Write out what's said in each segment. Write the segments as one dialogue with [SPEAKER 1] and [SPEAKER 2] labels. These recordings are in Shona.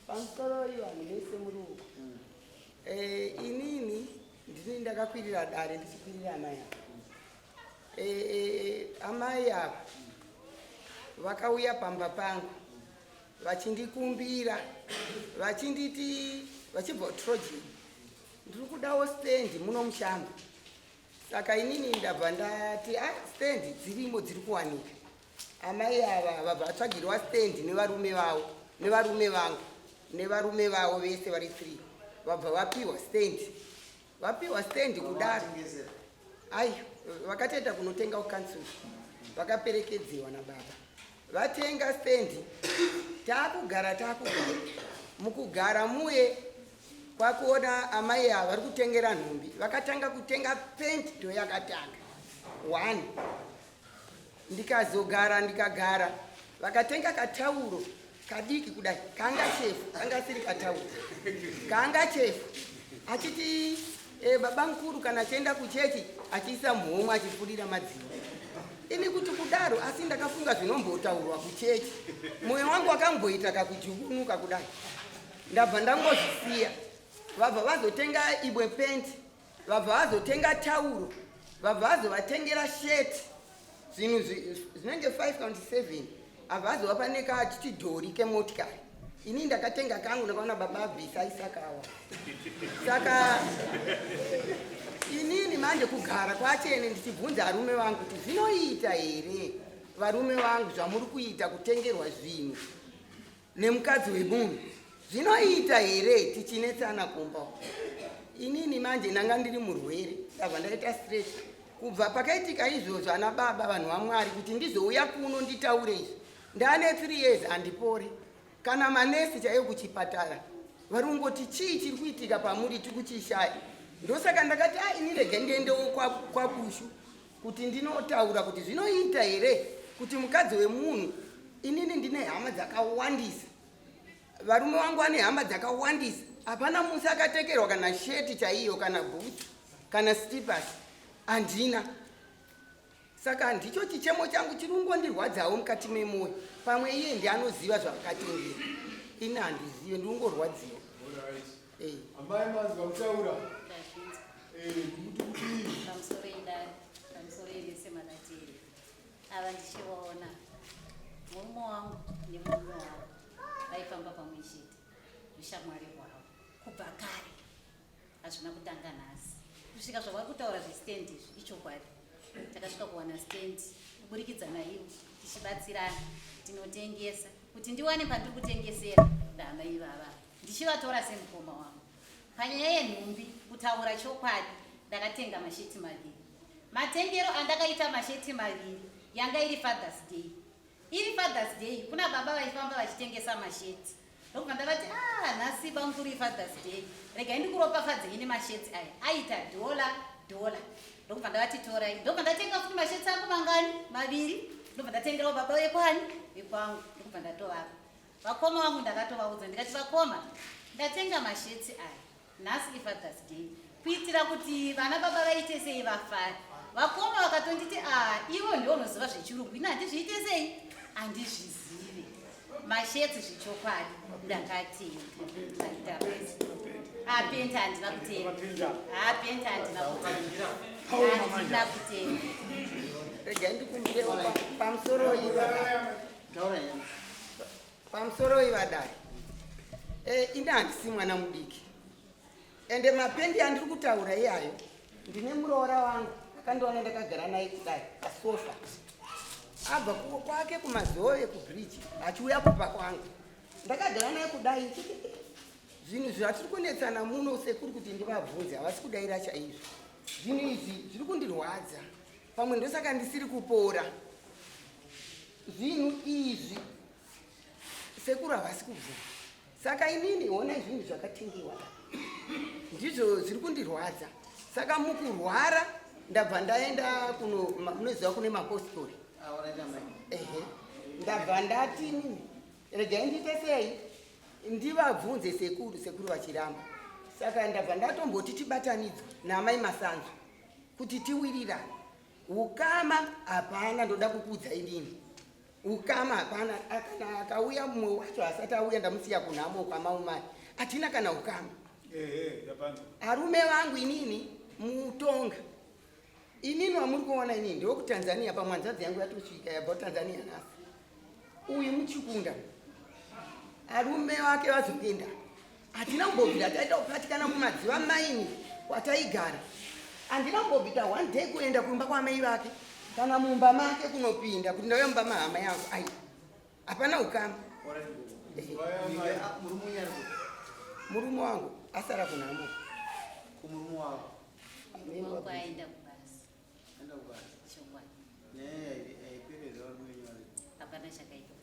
[SPEAKER 1] Pamusoro ivanhu vese muruoko. Inini ndini ndakakwirira dare ndichikwirira amai ava. Amai ava vakauya pamba pangu vachindikumbira vachinditi vachibva Trojan ndiri kudawo stendi muno mushamba. Saka inini ndabva ndati stendi dzirimo dziri kuwanika. Amai ava vabva vatsvagirwa stendi nevarume vavo nevarume vangu nevarume vavo vese vari 3 vabva vapiwa stendi kudaro. Ai vakatoenda kunotenga kukansuru vakaperekedzewa nababa vatenga stendi. Takugara mukugara muye kwakuona amai ava vari kutengera nhumbi. Vakatanga kutenga pendi ndo yakatanga 1 ndikagara vakatenga katauro kadiki kudai kanga chefu kanga siri katauro kanga chefu achiti baba mukuru kana achienda kuchechi achiisa muhomwe achifurira madziro. Ini kuti kudaro asi ndakafunga zvinombotaurwa kuchechi mwoyo wangu wakamboita kakujukunuka kudai. Ndabva ndangozvisiya. Vabva vazotenga ibwe pendi, vabva vazotenga tauro, vabva vazovatengera sheti zvinhu zvinenge 5.7 abva azovapa nekachidhori kemotikari. Ini ndakatenga kangu ndakaona baba abvisa isakawa. Saka inini manje kugara kwachene ndichibvunza varume vangu kuti zvinoita here varume vangu zvamuri kuita kutengerwa zvinhu nemukadzi wemunhu zvinoita here tichinetsana kumba. Inini manje ndanga ndiri murwere ndabva ndaita stress kubva pakaitika izvozvo ana baba vanhu vaMwari kuti ndizouya kuno nditaure izvi. Ndane 3 years handipori. Kana manesi chaiyo kuchipatara vari kungoti chii chiri kuitika pamuri tiri kuchishaya. Ndosaka ndakati ini rege ndiendewo kwaPushu kuti ndinotaura kuti zvinoita here kuti mukadzi wemunhu. Inini ndine hama dzakawandisa, varume vangu vane hama dzakawandisa. Hapana musi akatekerwa kana sheti chaiyo kana bhutu kana slippers handina. Saka ndicho chichemo changu chiri kungondirwadzawo mukati memoyo. Pamwe iye ndianoziva zvavakatengera, ini handizive ndiri kungorwadziwa.
[SPEAKER 2] Amai mazwa kutaura
[SPEAKER 3] pamusoro yesemanateri ava ndichivaona murume wangu nemurume wavo vaifamba pamwe chete rushamwari rwavo kubva kare hazvina kutanga nhasi. Kusvika zvavari kutaura zvestendi izvi ichokwadi. Takasvika kuwana stendi kuburikidza naivo tichibatsirana tinotengesa kuti ndiwane pandiri kutengesera ndama ivava ndichivatora semukoma wangu. Panyaya yenhumbi kutaura chokwadi ndakatenga masheti 2. Matengero andakaita masheti 2 yanga iri Father's Day. Iri Father's Day kuna baba vaifamba vachitengesa masheti. Ndokubva ndakati nhasi bamukuru iFather's Day regai ndikuropafadzei nemasheti aya aita $. Ndokubva ndakati torai. Ndokubva ndatenga futi masheti angu mangani 2. Ndokubva ndatengerawo baba wekwani wekwangu. Ndokubva ndatovapa vakoma vangu ndakatovaudza ndikati vakoma ndatenga masheti aya nhasi iFather's Day kuitira kuti vana baba vaite sei vafare. Vakoma vakatonditi ivo ndiwo unoziva zvechirungu ini handizviite sei handizvizive masheti zvichokwadi ndakatenga penta handina kutenga penta handina kutenga.
[SPEAKER 1] Regai ndikumbirewo pamusoro ivadai. Ini handisi mwana mudiki ende mapendi andiri kutaura iyayo ndine muroora wangu akandiona ndakagara naye kudai pasofa abva kwake kumazoe ekubridge achiuya kupa kwangu ndakagara naye kudai zvinhu zvatiri kunetsana muno sekuri kuti ndivabvunze havasi kudaira chaizvo. Zvinhu izvi zviri kundirwadza pamwe ndosaka ndisiri kupora. Zvinhu izvi sekuru havasi kubvunza. Saka inini ona zvinhu zvakatengewa ndizvo zviri kundirwadza. Saka mukurwara ndabva ndaenda munoziva kune mapositori. Ndabva ndati inini regai ndiite sei ndivabvunze sekuru vachiramba. Saka ndabva ndatomboti tibatanidzwa naamai Masanzu kuti tiwirirane. Ukama hapana, ndoda kukudza inini. Ukama hapana, kana akauya mumwe wacho asati auya ndamusiya kunhamo ukama umai. Atina kana ukama. Arume vangu inini mutonga. Inini wamuri kuona inini ndio ku Tanzania pa mwanzadzi yangu yatosvika yabva Tanzania nasi. Uyu muchikunda. Arume wake vazopinda. Atina kumbobvira taita kupatikana kumadziva maini kwataigara. Andina kumbobvita one day kuenda kumba kwamai vake kana mumba make kunopinda kuti ndauya mumba mahama yangu. Ai, hapana ukama. Murume wangu asara kunhamo.
[SPEAKER 4] Kumurume wako
[SPEAKER 3] Kwaenda kubasa.
[SPEAKER 4] enda kubasa
[SPEAKER 3] Chokwa.
[SPEAKER 4] aipemedza varume nyari
[SPEAKER 3] Hapana chakaita.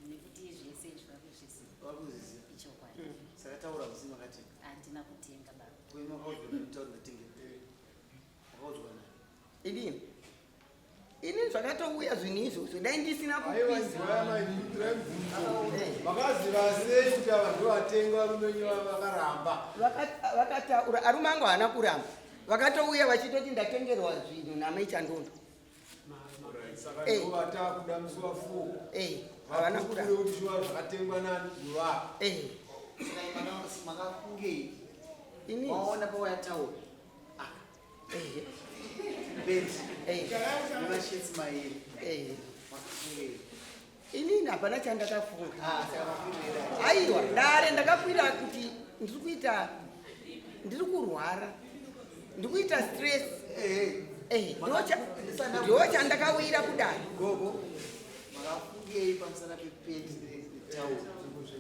[SPEAKER 3] Nekuti zvese zvakuzvisiya.
[SPEAKER 4] vakuzviziva
[SPEAKER 3] Chokwa.
[SPEAKER 4] saka taura kusi makatenga
[SPEAKER 3] Handina kutenga baba.
[SPEAKER 4] kuima kaudzwa netauri ndatenge wakaudzwa naye
[SPEAKER 1] Inini. Inini zvakatouya zvinhu izvozvo dai ndisina
[SPEAKER 2] Aiwa
[SPEAKER 1] kupinda.
[SPEAKER 2] zivaya maindira mvunzo. Vakaziva sei kuti ava ndovatenga varume vakaramba.
[SPEAKER 1] Vakataura arume angu haana kuramba. Vakatouya vachitoti ndatengerwa zvinhu namai Chandondo.
[SPEAKER 2] Saka ndovata kuda musi wa 4.
[SPEAKER 1] Havana kuramba.
[SPEAKER 2] Kuti zviva zvakatengwa nani nguva.
[SPEAKER 4] saka makafungei
[SPEAKER 1] Inini.
[SPEAKER 4] waona pawayataura benzi nevashetsi mairi makafungei
[SPEAKER 1] Inini hapana chandakafunga.
[SPEAKER 4] saka mafungera
[SPEAKER 1] Aiwa, dare ndakakwira kuti ndiri kurwara. Ndiri kuita stress. Ndiwo chandakawira kudai.
[SPEAKER 4] gogo makafungei pamusana pepenzi netauro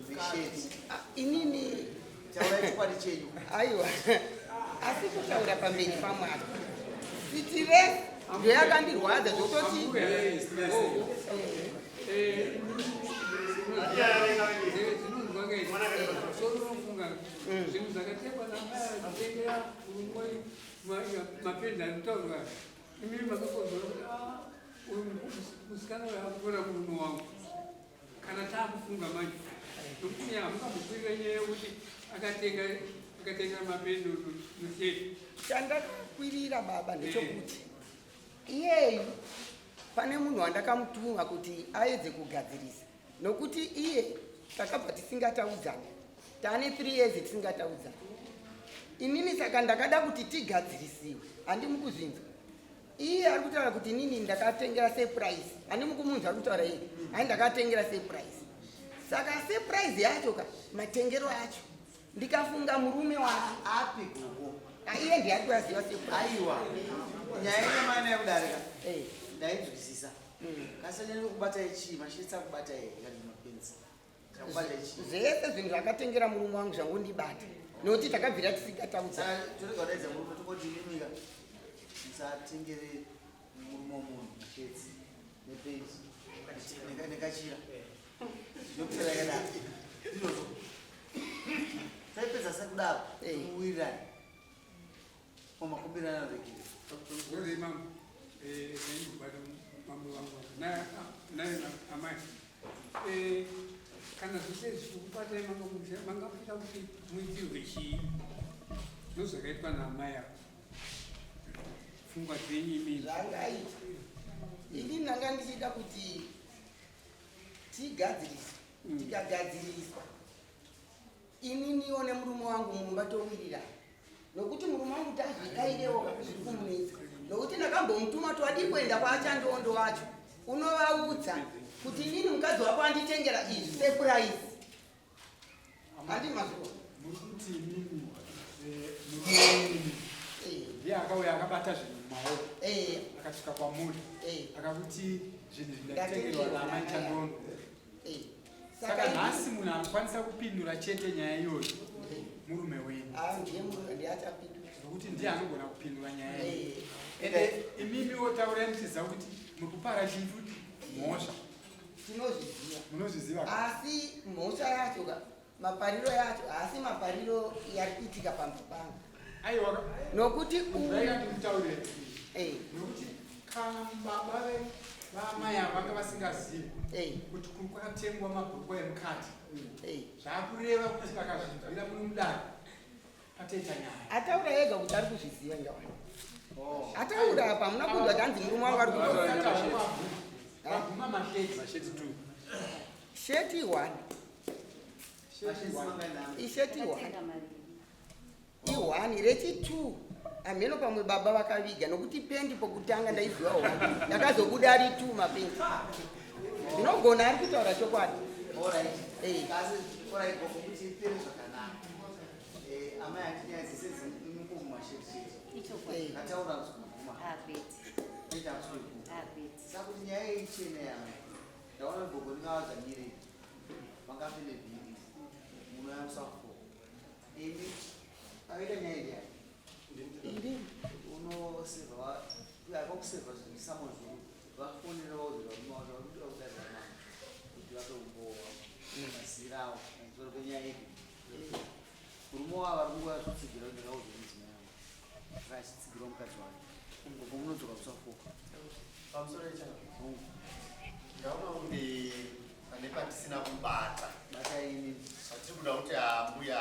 [SPEAKER 4] neshetsi
[SPEAKER 1] Inini.
[SPEAKER 4] taura chikwadi chenyu
[SPEAKER 1] Aiwa. Asi kutaura pamberi paMwari. Sitire ndio yakandirwadza zvototi
[SPEAKER 5] zvinhu zvakatekwa namatengera mapenzi anotaurwa imimi makakodzora kuti uyu musikana uyu akukora murume wangu kana taakufunga manje nokuti hamukambokwirira nyaya yokuti akatenga mapenzi museti.
[SPEAKER 1] chandakakwirira baba ndechokuti iyeyu pane munhu wandakamutuma kuti aedze kugadzirisa nokuti iye takabva tisingataudzana taane 3 years tisingataudzana. Inini saka ndakada kuti tigadzirisiwe, handimukuzvinzwa. Iye ari kutaura kuti inini ndakatengera surprise, handimukumunzwa ari kutaura iye, hai ndakatengera surprise. Saka surprise yacho matengero acho ndikafunga murume wake
[SPEAKER 4] api gogo
[SPEAKER 1] iye ndiye kuyaziva surprise.
[SPEAKER 4] aiwa nyaya yemana yekudarika ndainzwisisa kasanyanya kubata ichi mashetsi akubata kana mapenzi akubata ichi
[SPEAKER 1] zvese zvinhu zvakatengera murume wangu zvangondibata nokuti takabvira tisingataudzana.
[SPEAKER 4] saka torega kudaidza murume tokoti inimika musatengere murume womunhu mashetsi nepenzi nekachira zvinopera yakadaro izvozvo taipedza sekudaro tikuwirirani omakumbirana vekire
[SPEAKER 5] Uri mambo, naingubata mambo wangu naye amai kana zvose zvirikubatai mangapota kuti muitirwe chii ndozvakaitwa naamai ako pfungwa dzenyu imini
[SPEAKER 1] zvangaita ini ndanga ndichida kuti tigadziriswa tikagadziriswa ini nione murume wangu mumba towirirana nokuti murume wangu tazvikairewo zviri kumunetsa nokuti ndakambomutuma twadi kuenda kwaChandondo wacho unovaudza kuti inini mukadzi wako anditengera izvi surprise handimazuva
[SPEAKER 6] muruti mimi murume ndiye akauya akabata zvinhu mumaoko akasvika kwamuri akakuti zvinhu zvindatengerwa naamai Chandondo. Saka nhasi munhu anokwanisa kupindura chete nyaya iyoyo murume wenyu nokuti ndiye anogona kupindura nyaya iyi ende imimiwo taurai muchiziva kuti muri kupara chii futi mhosva munozviziva
[SPEAKER 1] asi mhosva yacho mapariro yacho haasi mapariro yari kuitika pamba pangu
[SPEAKER 6] aiwa
[SPEAKER 1] nokuti
[SPEAKER 6] ndaikandimutaurire nokuti kana baba vamai avo vanga vasingazivi kuti kuri kwakatengwa mabhuku emukati zvaakureva kuti vakazvibvira muno mudare patoita nyaya
[SPEAKER 1] ataura ega kuti ari kuzviziva ngawani mukunda apa muna kunzwa tanzi murume wangu ari
[SPEAKER 6] Vaguma masheti 2.
[SPEAKER 1] sheti 1 isheti 1
[SPEAKER 3] Tenga mali.
[SPEAKER 1] i1 rechi 2 amheno pamwe baba vakaviga nokuti pendi pokutanga ndaiziva 1 yakazobuda ari 2 mapendi ndinogona ari kutaura chokwadi
[SPEAKER 3] Icho kwa. Habit.
[SPEAKER 4] sakuti nyaya yeichena yamwe ndaona bhoko ringavadzanyire vangafile vhiri munoyamsafo ini avaita nyaya idiyani unosevha akakusevha zvisamazvuru vafonera vauziraaukuda kudazana kuti vatombowa mazirawo aizoro kwenyaya idi murume wavo vari kunguva zvitsigira kuti ndakauzvemidzima yavo akachitsigira mukadzi wake bhoko munodzoka kusafoka
[SPEAKER 7] pamusoro echazvungu ndaona kuti pane patisina kubata
[SPEAKER 4] bata ini
[SPEAKER 7] patiri kuda kuti ambuya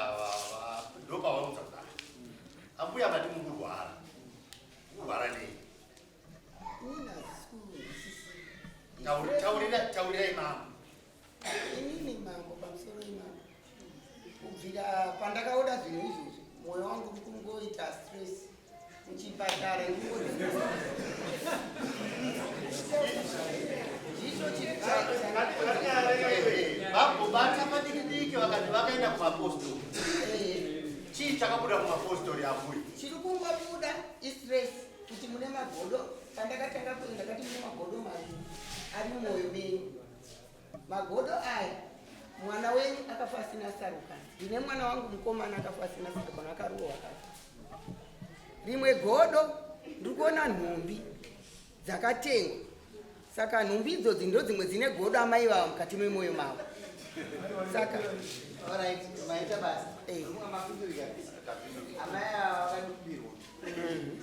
[SPEAKER 7] ndopavaudza kudaro ambuya mati mukurwara kurwara nei taurirai mambo
[SPEAKER 1] inini mambo pamusoro imambo kubvira pandakaoda zvinhu izvozvi mwoyo wangu uri kungoita stress muchipatara
[SPEAKER 7] vambobata padikidiki vakati vakaenda kumapostori chii chakabuda kumapostori ambuya
[SPEAKER 1] chiri kungobuda istress kuti mune magodo pandakatanga kuenda ndakati mune magodo maviri ari mumwoyo menyu magodo aya mwana wenyu akafa asina sarukana ndine mwana wangu mukomana akafa asina sarukana akaruwa kati rimwe godo ndiri kuona nhumbi dzakatengwa saka nhumbi idzodzi ndo dzimwe dzine godo amai vava mukati memwoyo mavo saka
[SPEAKER 4] maita basa amapindurika amai ava vakadupirwa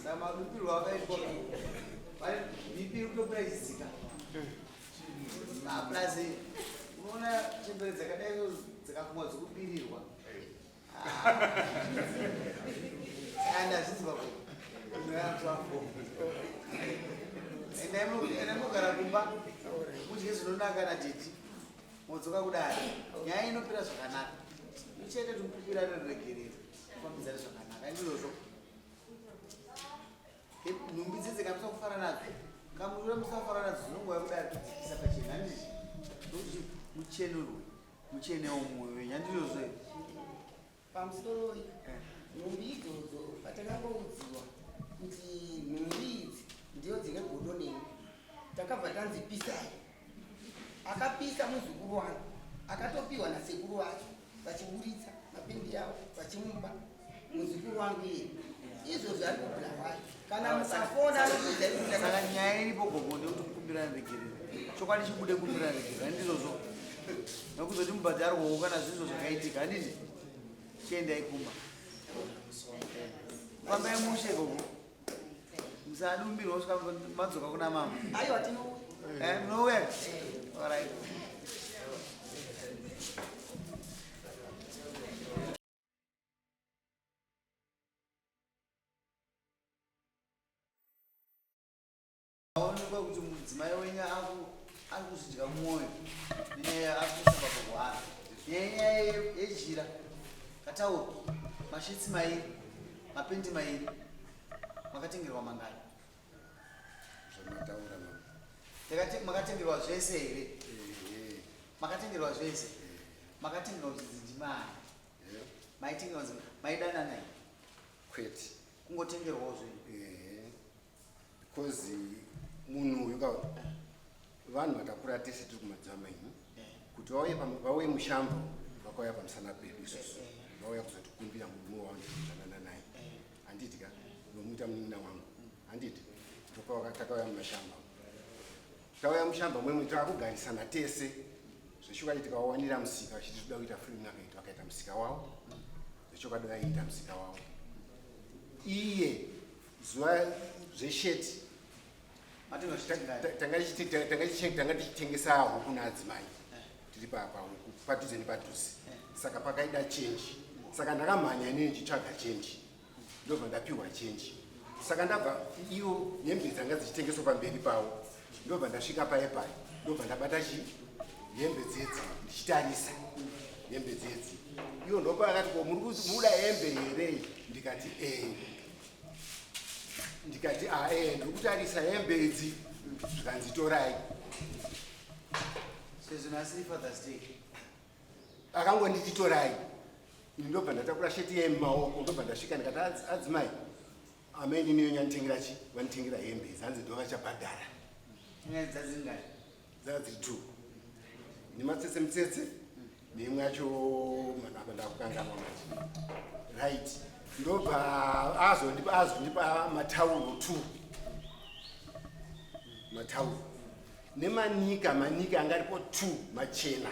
[SPEAKER 4] saka madupirwa vakaitwa mipiri kutopura ichidzika plus unoona chembere dzakadai dzakafungwa dzekubirirwa andazviziva endamugara kumba mudye zvinonaka nateti modzoka kudari nyaya inopira zvakanaka ichete tumupira reregerera kufambidzana zvakanaka ndizvozvo nhumbi dzi dzikamisa kufara nadzo kamurira musafara nadzo zinonguva kudari kudzikisa pachena handizvi nokuti muchenerwe muchene womwoyo wenyu handizvozvo
[SPEAKER 1] pamusoro nhumbi idzodzo patakangoudziwa kuti nhumbi idzi ndio dzine godo neni takabva tanzi pisai akapisa muzukuru wangu akatopiwa nasekuru wacho vachiburitsa mapendi avo vachimupa muzukuru wangu iye izvozvo ari kubvira wacho kana musafona
[SPEAKER 4] saka nyaya iripo gogo ndekuti mukumbirana regerera chokwadi chibude kumbirana regerera handizvozvo nokuzoti mubhadharwo kana zvinhu zvakaitika handiti chiendai kumba kwambai mushe gogo musadumbirwa kusvika madzoka kuna mama
[SPEAKER 1] aiwa tinouya
[SPEAKER 4] munouya alright aonekwa kuti mudzimai wenyu ari kuzvidya mwoyo nenyaya arikusamba kurwara nenyaya yejira kataurwa mashitsi mairi mapendi mairi makatengerwa mangani makatengerwa zvese here makatengerwa zvese makatengerwa zvidzindimari maitengerwa maidananai
[SPEAKER 8] kwete
[SPEAKER 4] kungotengerwawo zvenyu
[SPEAKER 8] because munhu uyu vanhu vatakura tese tiri kumadzama ino kuti vauye mushambo vakauya pamusana pedu isusu vauya kuzotikumbira murume wavandianana naye handiti ka nomuita munin'ina wangu handiti takauya mumashamba takauya mushamba mwemwe takakugarisana tese zvechokati tikawawanira musika vachiti toda kuita free market vakaita musika wavo zvechokati vaiita musika wavo iye zuva zvesheti tanga tichitengesa huku naadzimai tiri pahuku padhuze nepadhuze saka pakaida chenji saka ndakamhanya inini ndichitsvaga chenji ndobva ndapiwa chenji saka ndabva iyo hembe dzanga dzichitengeswa pamberi pawo ndobva ndasvika paye paye ndobva ndabata hembe dzedzi ndichitarisa hembe dzedzi iyo ndopa akati ko muda hembe here ndikati ndikati ndikutarisa hembe idzi zvikanzitorai akangondititorai ini ndobva ndatakura sheti ye mumaoko ndobva ndasvika ndikati adzimai ameni niyo nyanditengera vanditengera hembe idzi hanzi ndova chabhadhara dzadziri 2 nematsetse mutsetse neimwe yacho manapa ndakukanganwa mati right ndobva azondipa matauro 2 matauro nemanika angaripo 2 machena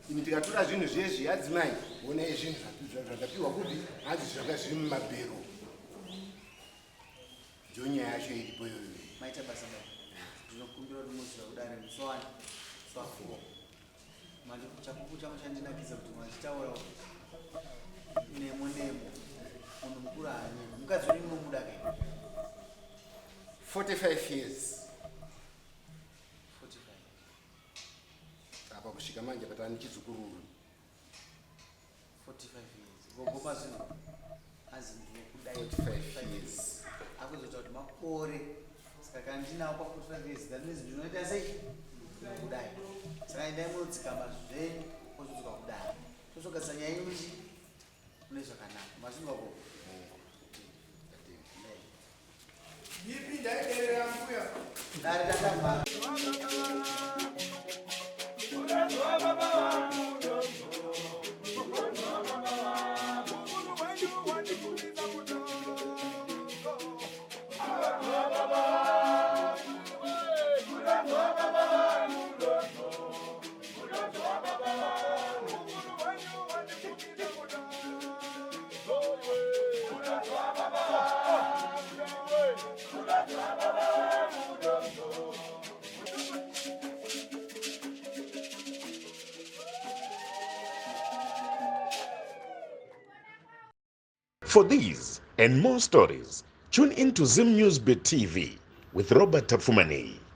[SPEAKER 8] ini tikatora zvinhu zvezvi adzimai onai zvinhu zvakapiwa kuti hanzi zvanga zviri mumabhero ndio nyaya yacho iripo iyoyo
[SPEAKER 4] maita basa ndinokumbira kuti muziva kudare musowani swafuo manje chapupu changu chandinakidza kuti machitaura nemo munhu mukuru hanye mukadzi uri munomuda kai
[SPEAKER 8] 45 years apa kusvika manje patani chidzukuru
[SPEAKER 4] 45 years gogopa zvinhu azi ndinokudai
[SPEAKER 8] 45 years
[SPEAKER 4] akuzoita kuti makore saka kana ndinawo pa 45 years that means ndinoita sei kudai saka endai munodzikama zvenyu kozodzoka kudai tosokasa nyaya inonji mune zvakanaka mazvingako
[SPEAKER 2] Yipi ndaiderera mbuya.
[SPEAKER 4] dare tatamba
[SPEAKER 9] For these and more stories, tune in to Zim News Bit TV with Robert Tafumani.